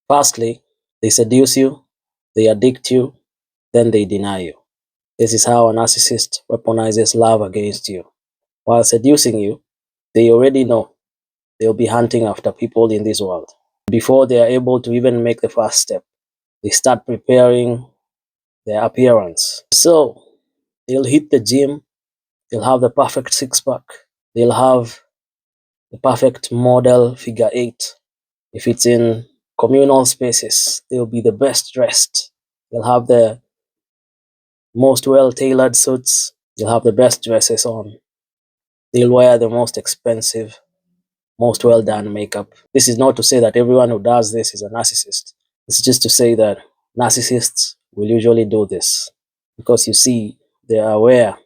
Firstly, they seduce you, they addict you, then they deny you. This is how a narcissist weaponizes love against you. While seducing you, they already know they'll be hunting after people in this world. Before they are able to even make the first step, they start preparing their appearance. So they'll hit the gym, they'll have the perfect six pack, they'll have the perfect model figure eight. If it's in communal spaces, they'll be the best dressed. They'll have the most well tailored suits, they'll have the best dresses on, they'll wear the most expensive, most well done makeup. This is not to say that everyone who does this is a narcissist. It's just to say that narcissists will usually do this because you see, they are aware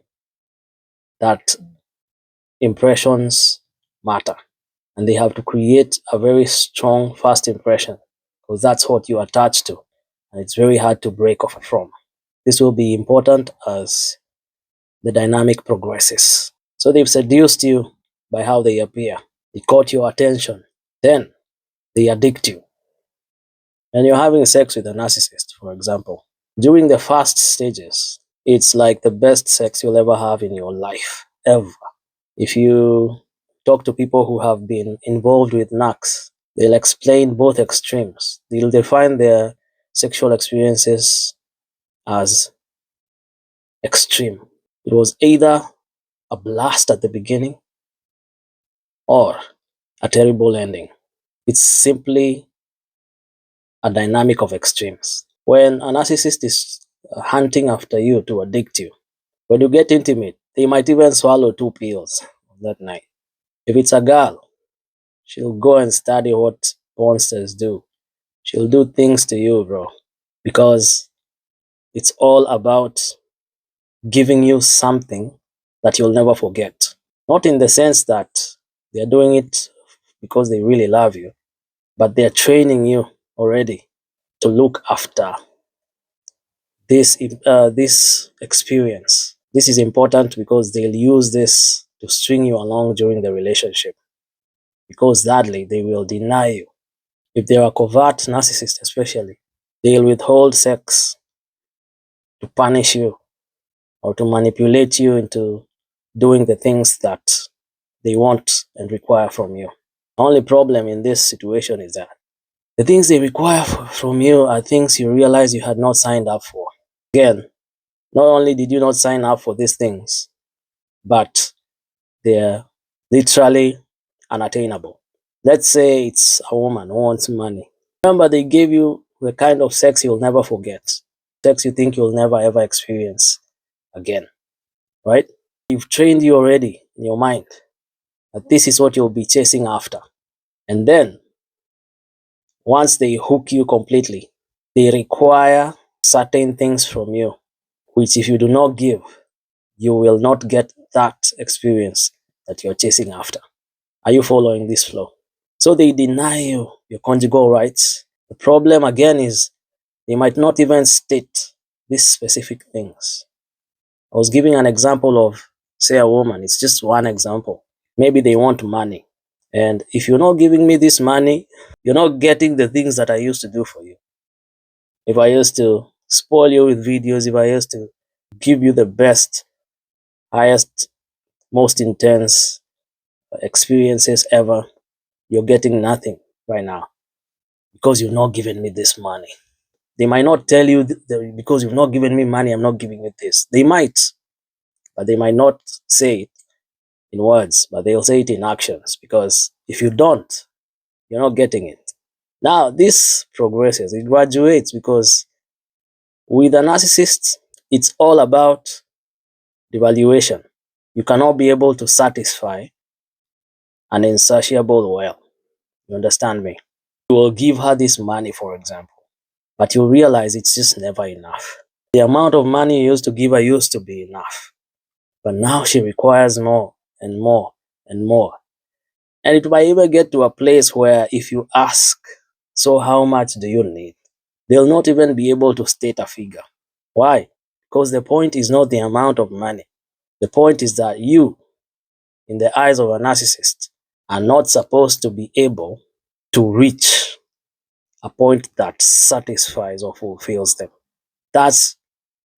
that impressions matter and they have to create a very strong first impression because that's what you attach to and it's very hard to break off from. This will be important as the dynamic progresses. So they've seduced you by how they appear. They caught your attention. Then they addict you. And you're having sex with a narcissist, for example. During the first stages, it's like the best sex you'll ever have in your life, ever. If you talk to people who have been involved with narcs, they'll explain both extremes. They'll define their sexual experiences as extreme. It was either a blast at the beginning or a terrible ending. It's simply a dynamic of extremes. When a narcissist is hunting after you to addict you, when you get intimate, they might even swallow 2 pills that night. If it's a girl, she'll go and study what monsters do. She'll do things to you, bro, because it's all about giving you something that you'll never forget. Not in the sense that they're doing it because they really love you, but they're training you already to look after this experience. This is important because they'll use this to string you along during the relationship. Because sadly, they will deny you. If they're a covert narcissist, especially, they'll withhold sex to punish you or to manipulate you into doing the things that they want and require from you. The only problem in this situation is that the things they require from you are things you realize you had not signed up for. Again, not only did you not sign up for these things, but they're literally unattainable. Let's say it's a woman who wants money. Remember, they gave you the kind of sex you'll never forget, sex you think you'll never ever experience again, right? You've trained you already in your mind that this is what you'll be chasing after. And then, once they hook you completely, they require certain things from you, which if you do not give, you will not get that experience that you're chasing after. Are you following this flow? So they deny you your conjugal rights. The problem again is they might not even state these specific things. I was giving an example of, say, a woman. It's just one example. Maybe they want money. And if you're not giving me this money, you're not getting the things that I used to do for you. If I used to spoil you with videos, if I used to give you the best, highest, most intense experiences ever, you're getting nothing right now because you've not given me this money. They might not tell you because you've not given me money, I'm not giving you this. They might, but they might not say it in words, but they'll say it in actions because if you don't, you're not getting it. Now, this progresses, it graduates because with a narcissist, it's all about devaluation. You cannot be able to satisfy an insatiable well. You understand me? You will give her this money, for example, but you realize it's just never enough. The amount of money you used to give her used to be enough, but now she requires more and more and more. And it might even get to a place where if you ask, so how much do you need? They'll not even be able to state a figure. Why? Because the point is not the amount of money. The point is that you, in the eyes of a narcissist, are not supposed to be able to reach a point that satisfies or fulfills them. That's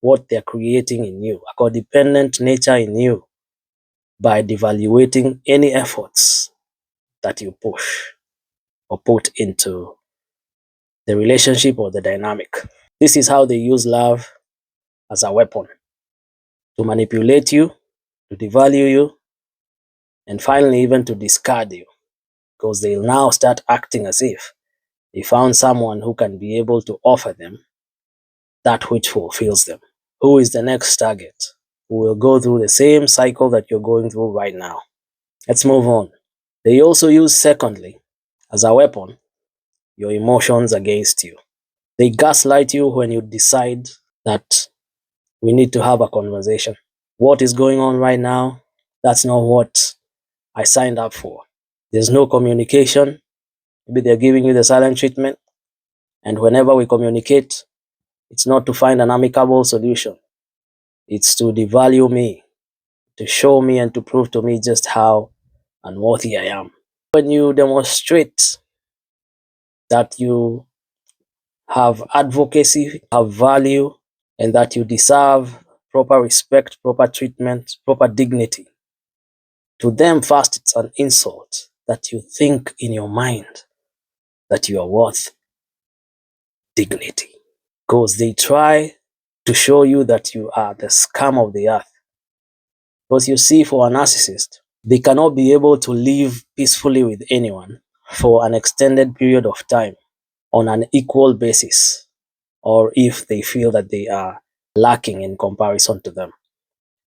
what they're creating in you, a codependent nature in you, by devaluating any efforts that you push or put into the relationship or the dynamic. This is how they use love as a weapon to manipulate you, to devalue you, and finally even to discard you, because they'll now start acting as if they found someone who can be able to offer them that which fulfills them. Who is the next target? Who will go through the same cycle that you're going through right now? Let's move on. They also use, secondly, as a weapon, your emotions against you. They gaslight you when you decide that we need to have a conversation. What is going on right now? That's not what I signed up for. There's no communication. Maybe they're giving you the silent treatment. And whenever we communicate, it's not to find an amicable solution. It's to devalue me, to show me and to prove to me just how unworthy I am. When you demonstrate that you have advocacy, have value, and that you deserve proper respect, proper treatment, proper dignity, to them first it's an insult that you think in your mind that you are worth dignity, because they try to show you that you are the scum of the earth. Because you see, for a narcissist, they cannot be able to live peacefully with anyone for an extended period of time on an equal basis, or if they feel that they are lacking in comparison to them.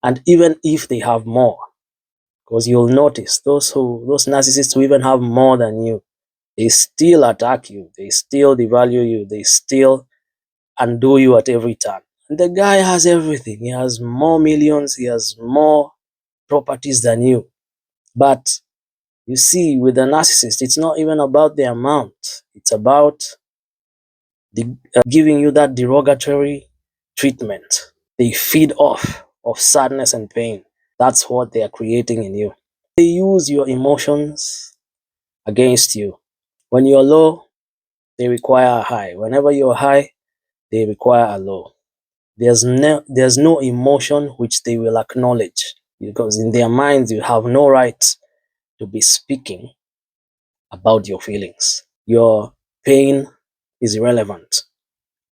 And even if they have more, because you'll notice those narcissists who even have more than you, they still attack you, they still devalue you, they still undo you at every turn. And the guy has everything. He has more millions, he has more properties than you. But you see, with the narcissist, it's not even about the amount. It's about giving you that derogatory treatment. They feed off of sadness and pain. That's what they are creating in you. They use your emotions against you. When you're low, they require a high. Whenever you're high, they require a low. There's no emotion which they will acknowledge, because in their minds you have no right to be speaking about your feelings. Your pain is irrelevant.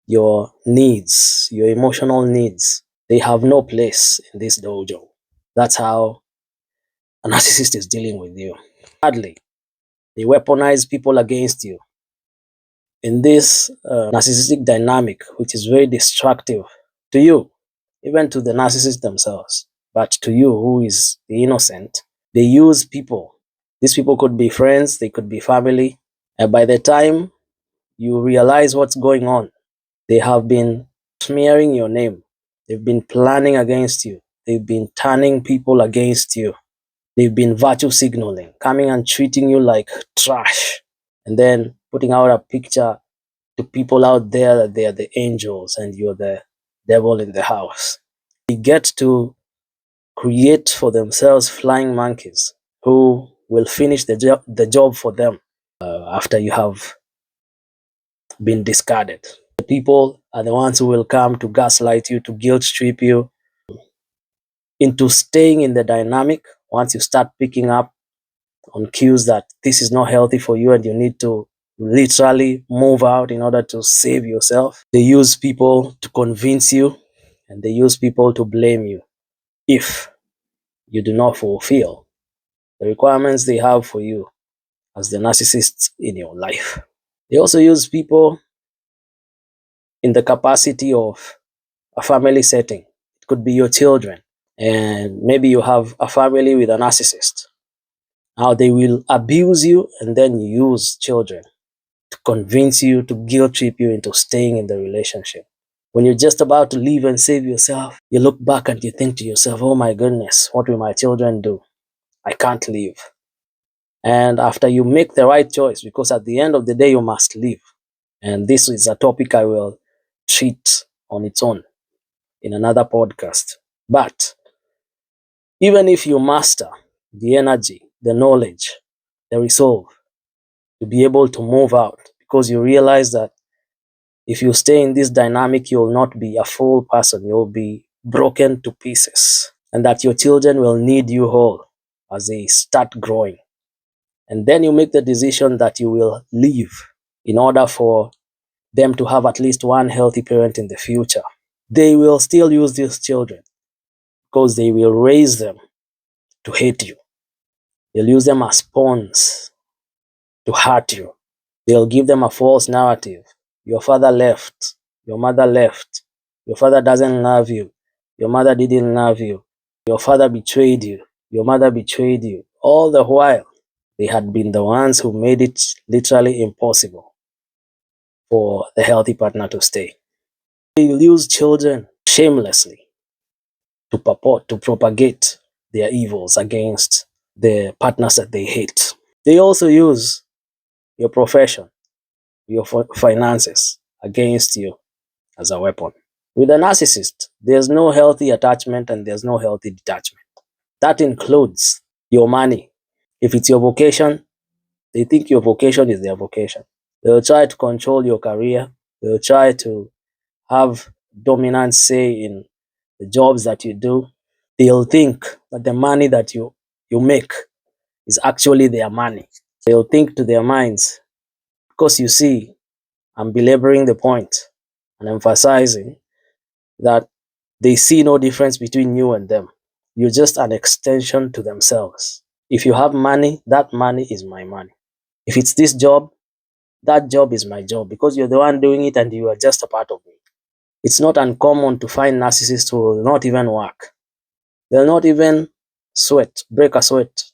Your needs, your emotional needs, they have no place in this dojo. That's how a narcissist is dealing with you. Thirdly, they weaponize people against you. In this narcissistic dynamic, which is very destructive to you, even to the narcissists themselves, but to you who is the innocent, they use people. These people could be friends, they could be family. And by the time you realize what's going on, they have been smearing your name. They've been planning against you. They've been turning people against you. They've been virtue signaling, coming and treating you like trash, and then putting out a picture to people out there that they are the angels and you're the devil in the house. They get to create for themselves flying monkeys who will finish the job for them after you have been discarded. The people are the ones who will come to gaslight you, to guilt trip you into staying in the dynamic. Once you start picking up on cues that this is not healthy for you and you need to literally move out in order to save yourself, they use people to convince you, and they use people to blame you if you do not fulfill the requirements they have for you as the narcissists in your life. They also use people in the capacity of a family setting. It could be your children, and maybe you have a family with a narcissist. Now they will abuse you and then use children to convince you, to guilt trip you into staying in the relationship. When you're just about to leave and save yourself, you look back and you think to yourself, oh my goodness, what will my children do? I can't leave. And after you make the right choice, because at the end of the day, you must leave. And this is a topic I will treat on its own in another podcast. But even if you master the energy, the knowledge, the resolve to be able to move out, because you realize that if you stay in this dynamic, you'll not be a full person. You'll be broken to pieces, and that your children will need you whole as they start growing. And then you make the decision that you will leave in order for them to have at least one healthy parent in the future. They will still use these children because they will raise them to hate you. They'll use them as pawns to hurt you. They'll give them a false narrative. Your father left. Your mother left. Your father doesn't love you. Your mother didn't love you. Your father betrayed you. Your mother betrayed you. All the while, they had been the ones who made it literally impossible for the healthy partner to stay. They use children shamelessly to propagate their evils against the partners that they hate. They also use your profession, your finances against you as a weapon. With a narcissist, there's no healthy attachment and there's no healthy detachment. That includes your money. If it's your vocation, they think your vocation is their vocation. They'll try to control your career. They'll try to have dominant say in the jobs that you do. They'll think that the money that you make is actually their money. They'll think to their minds, because you see, I'm belaboring the point and emphasizing that they see no difference between you and them. You're just an extension to themselves. If you have money, that money is my money. If it's this job, that job is my job because you're the one doing it and you are just a part of me. It's not uncommon to find narcissists who will not even work. They'll not even break a sweat.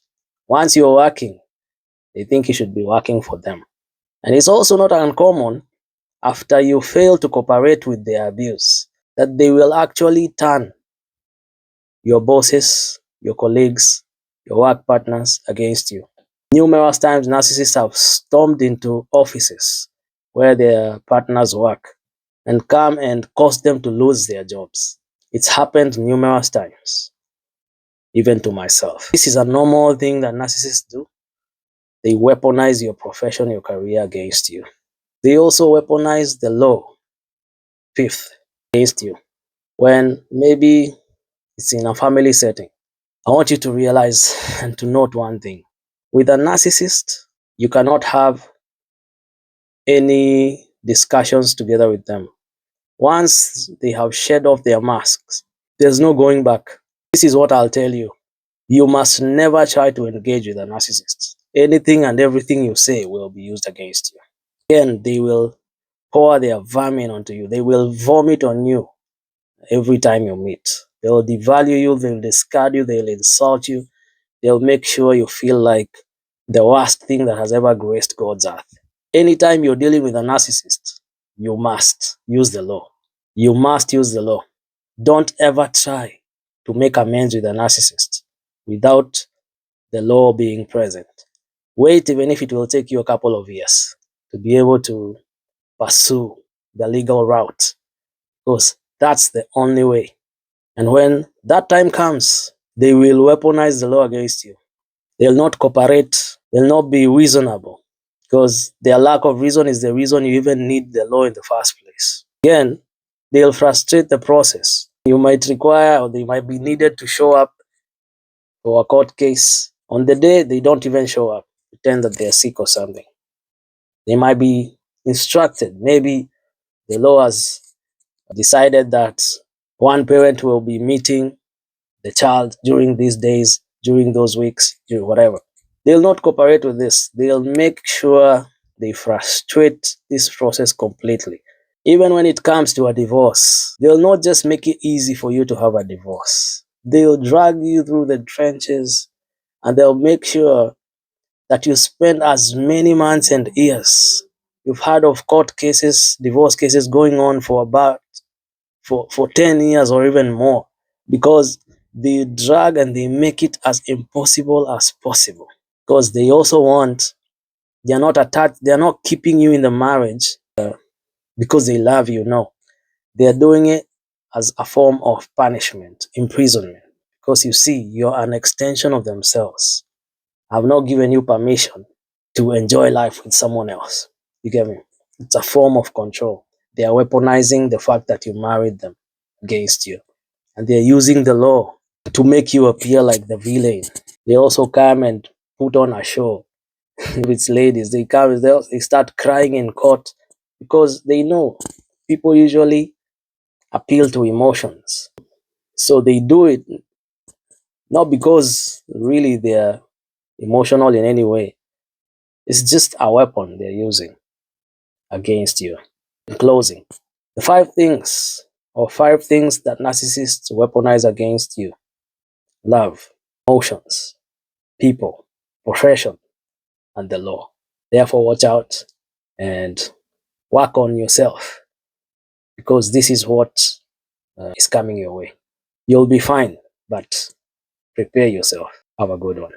Once you're working, they think you should be working for them. And it's also not uncommon after you fail to cooperate with their abuse that they will actually turn your bosses, your colleagues, your work partners against you. Numerous times, narcissists have stormed into offices where their partners work and come and cause them to lose their jobs. It's happened numerous times, even to myself. This is a normal thing that narcissists do. They weaponize your profession, your career against you. They also weaponize the law, fifth, against you. When maybe it's in a family setting, I want you to realize and to note one thing. With a narcissist, you cannot have any discussions together with them. Once they have shed off their masks, there's no going back. This is what I'll tell you. You must never try to engage with a narcissist. Anything and everything you say will be used against you. Again, they will pour their vermin onto you. They will vomit on you every time you meet. They'll devalue you, they'll discard you, they'll insult you. They'll make sure you feel like the worst thing that has ever graced God's earth. Anytime you're dealing with a narcissist, you must use the law. You must use the law. Don't ever try to make amends with a narcissist without the law being present. Wait, even if it will take you a couple of years to be able to pursue the legal route, because that's the only way. And when that time comes, they will weaponize the law against you. They'll not cooperate. They'll not be reasonable because their lack of reason is the reason you even need the law in the first place. Again, they'll frustrate the process. You might require or they might be needed to show up for a court case. On the day, they don't even show up, pretend that they're sick or something. They might be instructed. Maybe the law has decided that one parent will be meeting the child during these days, during those weeks, during whatever. They'll not cooperate with this. They'll make sure they frustrate this process completely. Even when it comes to a divorce, they'll not just make it easy for you to have a divorce. They'll drag you through the trenches and they'll make sure that you spend as many months and years. You've heard of court cases, divorce cases going on for about for 10 years or even more because they drag and they make it as impossible as possible because they also want, they're not attached, they're not keeping you in the marriage because they love you. No, they're doing it as a form of punishment, imprisonment, because you see, you're an extension of themselves. I've not given you permission to enjoy life with someone else. You get me? It's a form of control. They are weaponizing the fact that you married them against you. And they're using the law to make you appear like the villain. They also come and put on a show. If it's ladies, they come, they start crying in court because they know people usually appeal to emotions. So they do it not because really they're emotional in any way. It's just a weapon they're using against you. In closing, the five things that narcissists weaponize against you: love, emotions, people, profession, and the law. Therefore, watch out and work on yourself, because this is what is coming your way. You'll be fine, but prepare yourself. Have a good one.